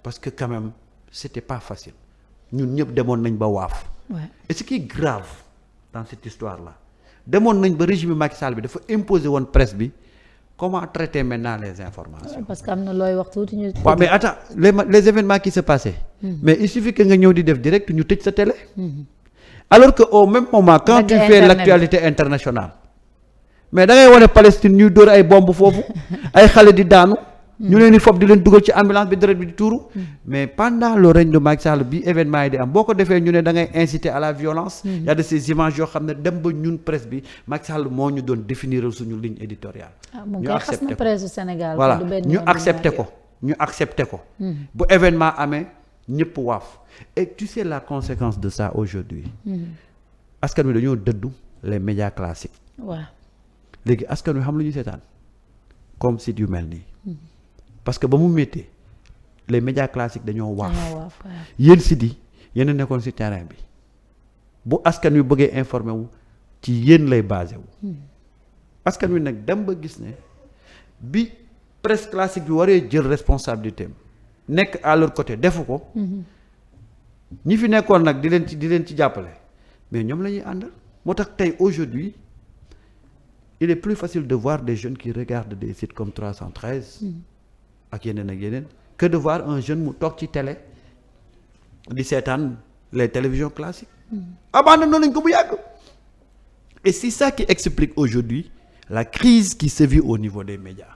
Speaker 2: parce que quand même c'était pas facile ñun ñëpp demoon nañ ba waaf. Et ce qui est grave dans cette histoire là demoon nañ ba régime Macky Sall bi dafa imposer woon presse bi comment traiter maintenant les informations.
Speaker 1: parce que am na looy wax tuuti ñu.
Speaker 2: waaw mais attends les événements qui se passaient. Mais il suffit que nga ñëw di def direct ñu tëj sa télé. Alors que au même moment quand tu fais l'actualité internationale mais da ngay wane Palestine ñuy dóor ay bomb foofu ay xale di daanu. ñu leen di fob di leen dugal ci ambulance bi deret bi di tuuru. Mais pendant le règne de Macky Sall bi événement yi di am boo ko defee ñu ne da ngay inciter à la violence. Y a de ces images yoo xam ne dem ba ñun presse bi Macky Sall moo ñu doon définir suñu ligne éditoriale.
Speaker 1: ñu accepté ko presse Sénégal.
Speaker 2: Voilà ñu accepté ko. Bu événement amee ñëpp waaf. Et tu sais la conséquence de ça aujourd'hui. Askan wi dañoo dëddu les médias classiques.
Speaker 1: waaw
Speaker 2: léegi askan wi xam lu ñu seetaan comme site yu mel nii. Parce que ba mu méttee les médias classiques dañoo waaf yéen si di yéen a nekkoon si terrain bi bu askan wi bëggee informé wu ci yéen lay basé wu askan wi nag dem ba gis ne bi presse classique bi waree jël responsabilité am nekk à leur côté defu ko ñi fi nekkoon nag di leen ci jàppale mais ñoom la ñuy àndal moo tax tey aujourd'hui il est plus facile de voir des jeunes qui regardent des sites comme 313 ak yeneen que de voir un jeune mu toog ci télé di seetaan les télévisions classiques abandonné nañ ko bu yàgg et c'est ça qui explique aujourd'hui la crise qui sévit au niveau des médias.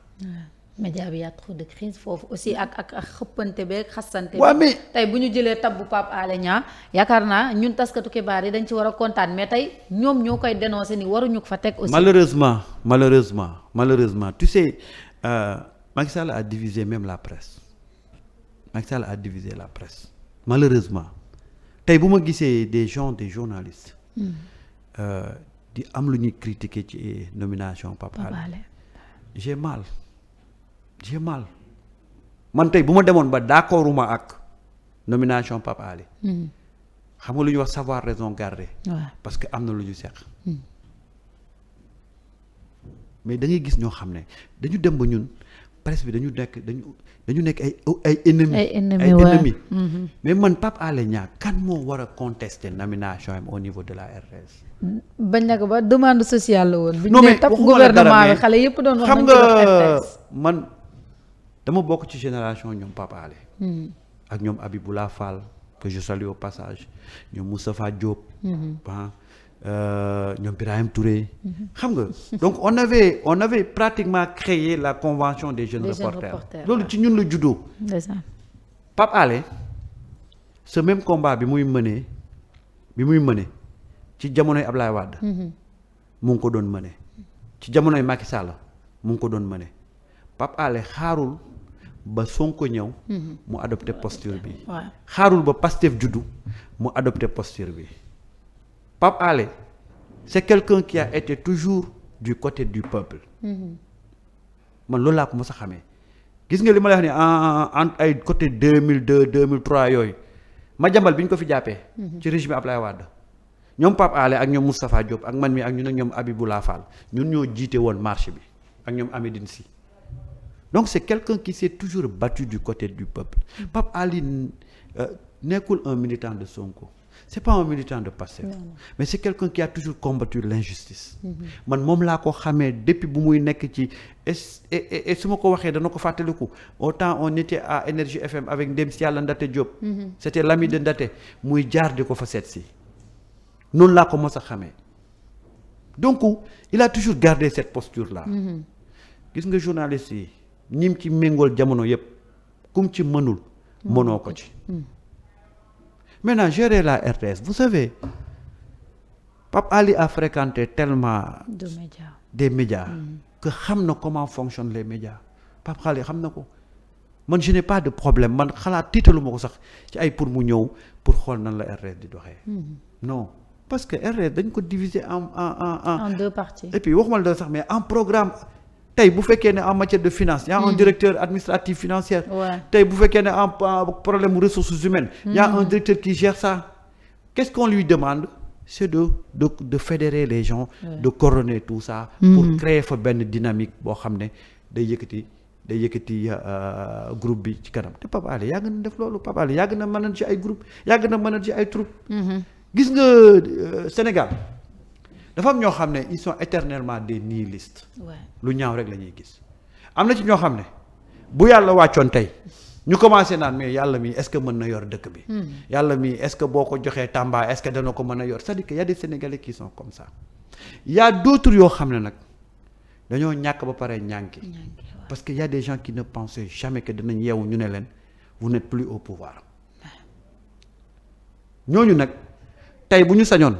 Speaker 1: média bi y a trop de crise foofu aussi ak xëppante beeg xasante
Speaker 2: waaw mais
Speaker 1: tey bu ñu jëlee tabbu Pape Alé Niang yaakaar naa ñun taskatu xibaar yi dañ ci war a kontaan mais tey ñoom ñoo koy dénoncer ni waruñu ko fa teg aussi. malheureusement tu sais Macky Sall a divisé même la presse Macky Sall a divisé la presse malheureusement tey bu ma gisee des journalistes di am lu ñuy critiquer ci nomination Pape Alé j'ai mal man tey bu ma demoon ba d'accorduma ak nomination Pape Alé xam nga lu ñuy wax savoir raison garder parce que am na lu ñu seq mais da ngay gis ñoo xam ne dañu dem ba ñun presse bi dañu nekk ay ennemis mais man Pape Alé Niang kan moo war a contester nomination am au niveau de la RTS. bañ na ko ba demande sociale la woon. bi ñu nee topp gouvernement bi xale yëpp doon wax.
Speaker 2: xam nga man dama bokk ci génération ñoom Pape Alé. ak ñoom Abiboula Fall que je salue au passage ñoom Moustapha Diop. ñoom Birahim Touré. xam nga donc on avait pratiquement créé la convention des jeunes reporters loolu ci ñun la juddoo. Pape Alé ce même combat bi muy mënee ci jamonoy Ablaye Wade. mu ngi ko doon mëne ci jamonoy Macky Sall mu ngi ko doon mëne Pape Alé xaarul ba Sonko ñëw. mu adopté posture bi. xaarul ba Pastef juddu mu adopté posture bi. Pape Alé c'est quelqu'un qui a été toujours du côté du peuple. man loolu laa ko mos a xamee gis nga li ma lay wax ni en ay côté 2002 2003 yooyu Madiambal bi ñu ko fi jàppee. ci régime Ablaye Wade ñoom Pape Alé ak ñoom Moustapha Diop ak man mi ak ñun ak ñoom Abiboula Fall ñun ñoo jiite woon marche bi ak ñoom Amédine Sy donc c'est quelqu'un qui s'est toujours battu du côté du peuple. Pape Alé nekkul un militant de Sonko. C'est pas un militant de Pastef mais c'est quelqu'un qui a toujours combattu l'injustice man moom laa ko xamee depuis bu muy nekk ci et su ma ko waxee dana ko fàttaliku autant on était à Énergie FM avec ndem si yàlla Ndate Diop c'était l'ami de Ndate muy jaar di ko fa seet si noonu laa ko mos a xamee donc il a toujours gardé cette posture là. gis nga journaliste yi ñim ci méngool jamono yëpp kum ci mënul mënoo ko ci. maintenant gérer la RTS vous savez Pape Ali a fréquenté tellement des médias que xam na comment fonctionnent les médias Pape Ali xam na ko. man je n'ai pas de problème man xalaat tiitalu ma ko sax ci ay pour mu ñëw pour xool nan la RTS di doxee. non parce que RTS dañ ko diviser en
Speaker 1: deux parties.
Speaker 2: et puis waxuma la sax mais en programme tey bu fekkee ne en matière de finance y a un directeur administratif financier. tey bu fekkee ne en problème mu ressources humaines. y a un directeur qui gère ça. qu'est-ce qu'on lui demande c'est de fédérer les gens. de coordonner tout ça. pour créer fa benn dynamique boo xam ne day yëkkati groupe bi ci kanam te Pape Alé yàgg na def loolu Pape Alé yàgg na mën ci ay groupe yàgg na mën ci ay troupe. gis nga Sénégal dafa am ñoo xam ne ils sont éternellement des nihilistes. lu ñaaw rek la ñuy gis. am na ci ñoo xam ne bu yàlla wàccoon tey ñu commencé naan mais yàlla mi est-ce que mën na yor dëkk bi. yàlla mi est-ce que boo ko joxee Tamba est-ce que dana ko mën a yor c'est-à-dire que y a des Sénégalais qui sont comme ça. y a d'autres yoo xam ne nag dañoo ñàkk ba pare ñànki. parce que y a des gens qui ne pensaient jamais que dinañ yeewu ñu ne leen vous n'êtes plus au pouvoir ñooñu nag tey bu ñu sañoon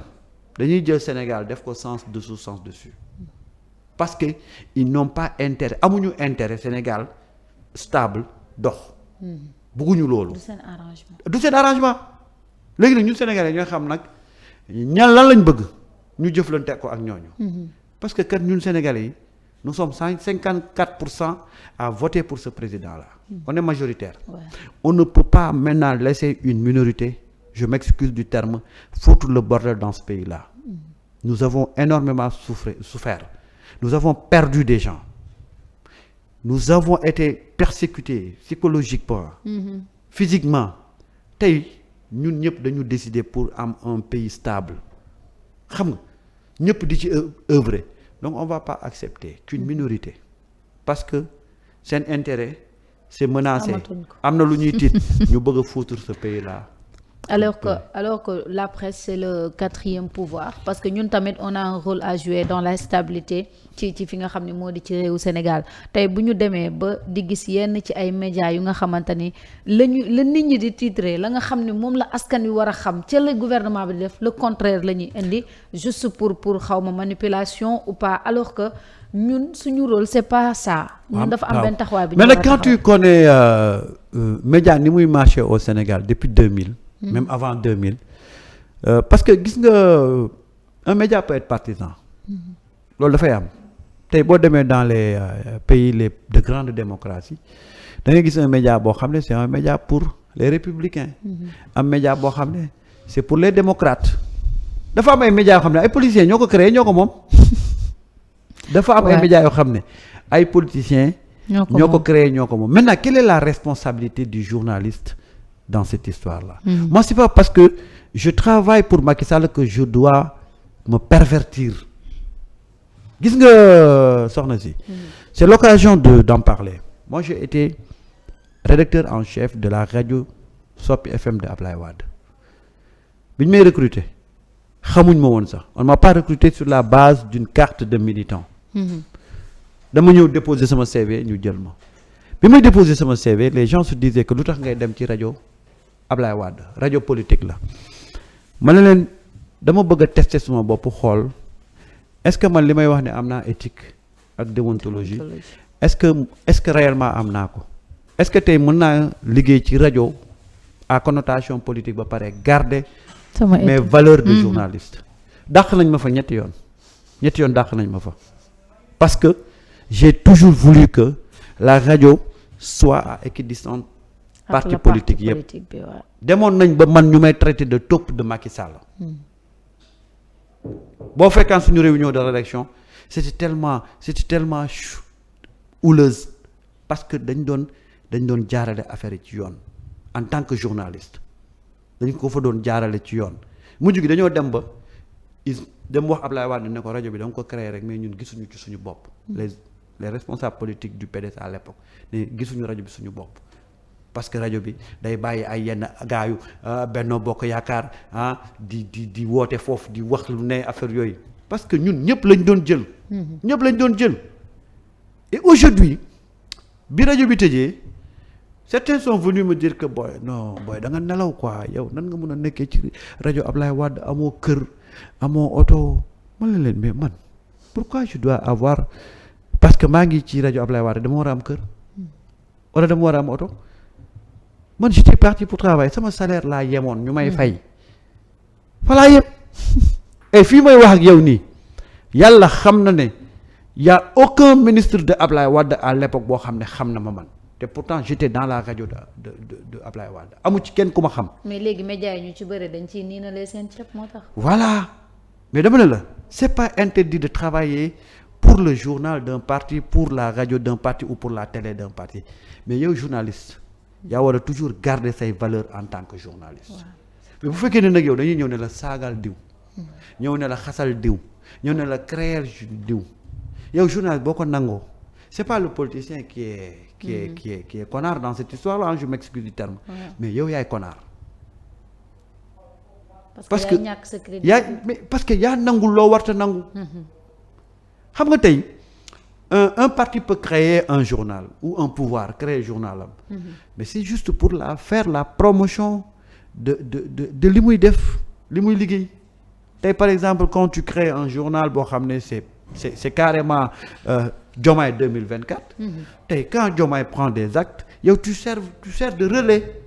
Speaker 2: dañuy jël Sénégal def ko sens dessous sens dessus parce que ils n'ont pas intérêt amuñu intérêt Sénégal stable dox. bugguñu loolu. du seen arrangement. léegi nag ñun Sénégalais ñooy xam nag ñan lan lañ bëgg ñu jëflante ko ak ñooñu. parce que kat ñun Sénégalais yi. nous sommes 54% à voter pour ce président-là. On est majoritaire. On ne peut pas maintenant laisser une minorité, je m'excuse du terme, foutre le bordel dans ce pays-là. Nous avons énormément souffert. Nous avons perdu des gens. Nous avons été persécutés psychologiquement, physiquement. Tey ñun ñëpp dañu décider pour am un pays stable. Xam nga ñëpp di ci œuvrer. Donc on va pas accepter qu'une minorité parce que seen intérêt c'est menacé am na lu ñuy tiit ñu bëgg a foutre ce pays là.
Speaker 1: alors que la presse c'est le quatrième pouvoir parce que ñun tamit on a un rôle à jouer dans la stabilité ci fi nga xam ne moo di ci réewu Sénégal tey bu ñu demee ba di gis yenn ci ay médias yu nga xamante ni la nit ñi di titrer la nga xam ne moom la askan wi war a xam ca la gouvernement bi def le contraire la ñuy indi juste pour xawma manipulation ou pas alors que ñun suñu rôle c'est pas ça. ñun dafa am benn taxawaay bi ñu war a taxaw.
Speaker 2: mais nag quand tu connais média ni muy marché au Sénégal depuis 2000. même avant 2000 parce que gis nga un média peut être partisan. loolu dafay am tey boo demee dans les pays de grande démocratie da ngay gis un média boo xam ne c'est un média pour les républicains. un média boo xam ne c'est pour les démocrates. dafa am ay médias yoo xam ne ay politiciens ñoo ko créé ñoo ko moom. dafa am ay médias yoo xam ne ay politiciens. ñoo ko créé ñoo ko moom maintenant quelle est la responsabilité du journaliste dans cette histoire-là. Moi c'est pas parce que je travaille pour Macky Sall que je dois me pervertir. Gis nga soxna si. C'est l'occasion d'en parler. Moi j'ai été rédacteur en chef de la radio Sopi FM de Ablaye Wade. bi ñu may recruter xamuñ ma woon sax on m'a pas recruté sur la base d'une carte de militant. dama ñëw déposer sama CV ñu jël ma. bi may déposer sama CV les gens se disaient que lu tax ngay dem ci rajo Ablaye Wade rajo politique la ma ne leen dama bëgg a tester sama bopp xool est-ce que man li may wax ne am naa éthique ak déontologie est-ce que réellement am naa ko est-ce que tey mën naa liggéey ci rajo à connotation politique ba pare garder mes valeurs de journaliste. dàq nañ ma fa ñetti yoon dàq nañ ma fa parce que j'ai toujours voulu que la rajo soit à équidistance parti politique yëpp demoon nañ ba man ñu may traité de taupe de Macky Sall. boo fekkaan suñu réunion de rédaction c'était tellement houleuse parce que dañ doon jaarale affaire yi ci yoon en tant que journaliste dañ ko fa doon jaarale ci yoon mujj gi dañoo dem ba dem wax Ablaye Wade ne ko rajo bi danga ko créer rek mais ñun gisuñu ci suñu bopp. les responsables politiques du PDS à l'époque ne gisuñu rajo bi suñu bopp parce que rajo bi day bàyyi ay yenn gaayu Benno Bokk Yaakaar di woote foofu di wax lu ne affaire yooyu parce que ñun ñëpp lañ doon jël. ñëpp lañ doon jël. et aujourd'hui bi rajo bi tëjee certains sont venus me dire que boy non boy da nga nelaw quoi yow nan nga mën a nekkee ci rajo Ablaye Wade amoo kër amoo oto man la leen mais man pourquoi je dois avoir parce que maa ngi ci rajo Ablaye Wade dama war a am kër wala dama war a am oto man j'étais parti pour travailler sama salaire laa yemoon ñu may fay fa laa yem et fii may wax ak yow nii yàlla xam na ne y a aucun ministre de Ablaye Wade à l'époque boo xam ne xam na ma man te pourtant j'étais dans la radio de Ablaye Wade amu ci kenn ku ma xam.
Speaker 1: mais léegi médias yi ñu ci bëri dañ ciy niinalee seen ceeb moo tax.
Speaker 2: voilà mais dama ne la c'est pas interdit de travailler pour le journal d'un parti pour la radio d'un parti ou pour la télé d'un parti mais yow journaliste yaa war a toujours garder say valeurs en tant que journaliste. Ouais. mais bu fekkee ne nag yow dañuy ñëw ne la saagaal diw. ñëw ne la xasal diw. ñëw ne la créer diw. yow journaliste boo ko nangoo c'est pas le politicien qui est connard dans cette histoire là je m'excuse du terme. Ouais. mais yow yaay connard. parce que
Speaker 1: ñàkk sa crédit
Speaker 2: mais parce que yaa nangul loo warta nangu. xam nga tey un parti peut créer un journal ou un pouvoir créer journal am. mais c'est juste pour faire la promotion de li muy def li muy liggéey tey par exemple quand tu crées un journal boo xam ne c'est carrément Diomaye 2024. tey quand Diomaye prend des actes yow tu sers de relais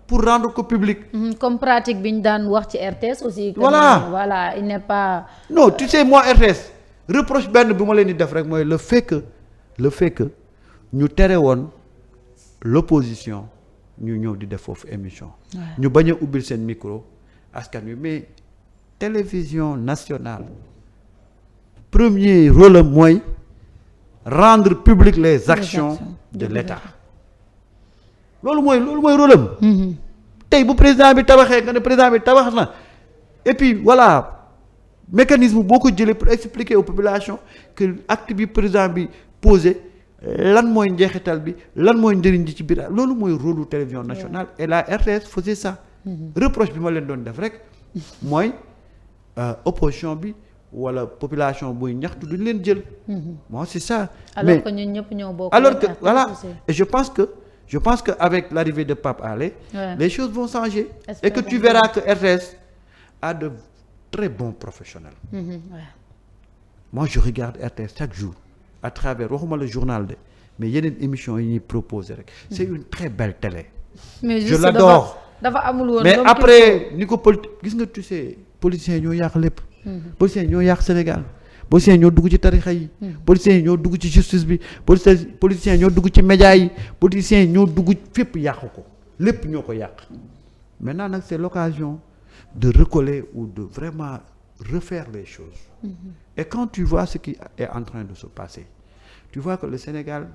Speaker 2: pour rendre ko public.
Speaker 1: comme pratique bi ñu daan wax ci RTS aussi.
Speaker 2: voilà
Speaker 1: il n'est pas.
Speaker 2: non tu sais moi RTS reproche benn bi ma leen di def rek mooy le fait que ñu tere woon l'opposition ñu ñëw di def foofu émission. ñu bañ a ubbil seen micro askan wi mais télévision nationale. premier rôle am mooy rendre public les actions de l'État loolu mooy rôle am. tey bu président bi tabaxee nga ne président bi tabax na et puis voilà mécanisme boo ko jëlee pour expliquer aux populations que acte bi président bi posé lan mooy njeexital bi lan mooy njëriñ ji ci biir loolu mooy rôle u télévision nationale et la RTS faisait ça. reproche bi ma leen doon def rek mooy opposition bi. wala population buy ñaxtu duñ leen jël. bon c'est ça.
Speaker 1: alors que ñun ñëpp ñoo bokk.
Speaker 2: alors que voilà et je pense que avec l'arrivée de Pape Alé. les choses vont changer. et que tu verras que RTS a de très bons professionnels. moi je regarde RTS chaque jour à travers waxuma le journal de mais yeneen émissions yi ñuy proposer rek. c'est une très belle télé.
Speaker 1: mais
Speaker 2: je l'adore
Speaker 1: dafa amul woon
Speaker 2: mais après ni ko gis nga tu sais politiciens ñoo yàq lépp. politiciens ñoo yàq Sénégal politiciens ñoo dugg ci tarixa yi. politiciens ñoo dugg ci justice bi politiciens ñoo dugg ci médias yi politiciens ñoo dugg fépp yàqu ko lépp ñoo ko yàq maintenant nag c'est l'occasion de recoller ou de vraiment refaire les choses. et quand tu vois ce qui est en train de se passer tu vois que le Sénégal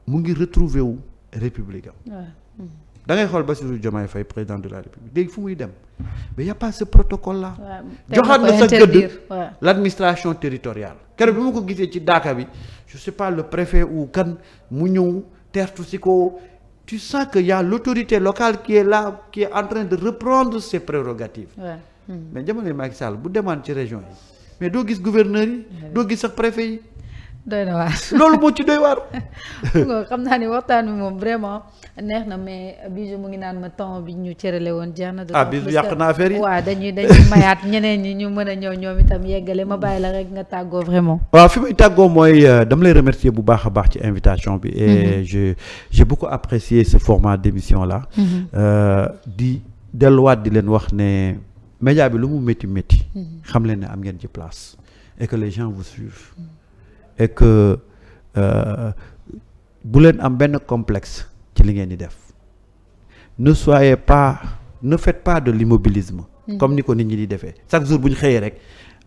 Speaker 2: mu ngi retrouver wu républicain. da ngay xool Bassirou Diomaye Faye président de la République léegi fu muy dem mais y a pas ce protocole là. joxaat na sa gëdd l'administration territoriale. keroog bi ma ko gisee ci Daaka bi je sais pas le préfet ou kan mu ñëw teertu si ko tu sens que y a l'autorité locale qui est là qui est en train de reprendre ses prérogatives. mais jamono Macky Sall bu demaan ci région yi mais doo gis gouverneur yi. doo gis sax préfet yi.
Speaker 1: doy na waar
Speaker 2: loolu moo ci doy waar.
Speaker 1: xam naa ni waxtaan bi moom vraiment neex na mais Bijou mu ngi naan ma temps bi ñu cërale woon jeex na.
Speaker 2: Bijou yàq na affaire yi.
Speaker 1: waaw dañuy mayaat ñeneen ñi ñu mën a ñëw ñoom itam yeggale ma bàyyi la rek nga tàggoo vraiment.
Speaker 2: waaw fi may tàggoo mooy dama lay remercier bu baax a baax ci invitation bi. et j'ai beaucoup apprécié ce format d'émission là. di delluwaat di leen wax ne média bi lu mu métti métti. xam leen ne am ngeen ci place et que les gens vous suivent. et que bu leen am benn complexe ci li ngeen di def ne faites pas de l'immobilisme. comme ni ko nit ñi di defee chaque jour bu ñu xëyee rek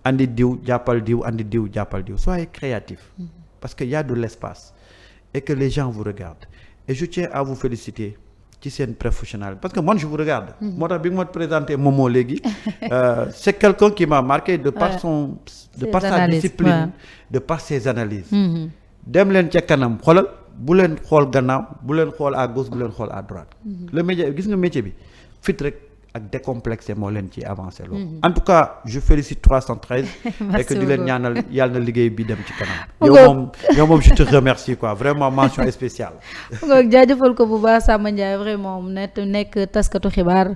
Speaker 2: andi diw jàppal diw andi diw jàppal diw soyez créatif. parce que y a de l'espace et que les gens vous regardent et je tiens à vous féliciter ci seen professionnel parce que moi je vous regarde. moo tax bi nga ma présenté Momo léegi c'est quelqu'un qui m'a marqué de par sa discipline de par ses analyses. dem leen ca kanam xoolal bu leen xool gannaaw bu leen xool à gauche bu leen xool à droite. le métier gis nga métier bi fit rek ak décomplexé moo leen ci avancé loolu. En tout cas je félicite 313. et que di leen ñaanal yàlla na liggéey bi dem ci kanam. yow moom je te remercie quoi vraiment mention spéciale.
Speaker 1: nga jaajëfal ko bu baax Samba Ndiaye vraiment mu nekk taskatu xibaar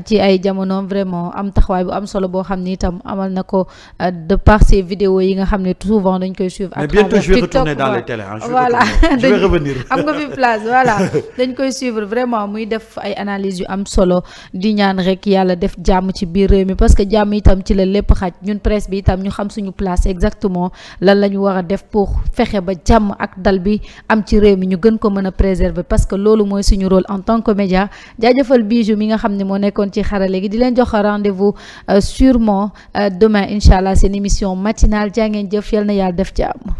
Speaker 1: ci ay jamonoom vraiment am taxawaay bu am solo boo xam ni itam amal na ko de par ces vidéos yi nga xam ne souvent dañ koy suivre.
Speaker 2: à travers TikTok mais bientôt je vais retourner dans les télés.
Speaker 1: voilà
Speaker 2: je vais revenir.
Speaker 1: am nga fi place voilà dañ koy suivre vraiment muy def ay analyses yu am solo di ñaan rek yàlla def jàmm ci biir réew mi parce que jàmm itam ci la lépp xaj ñun presse bi itam ñu xam suñu place exactement lan la ñu war a def pour fexe ba jàmm ak dal bi am ci réew mi ñu gën ko mën a préserver parce que loolu mooy suñu rôle en tant que média. jaajëfal Bijou mi nga xam ne moo nekkoon ci xarale gi di leen jox rendez-vous sûrement demain incha allah seen émission matinale jaa ngeen jëf yal na yàlla def jàmm.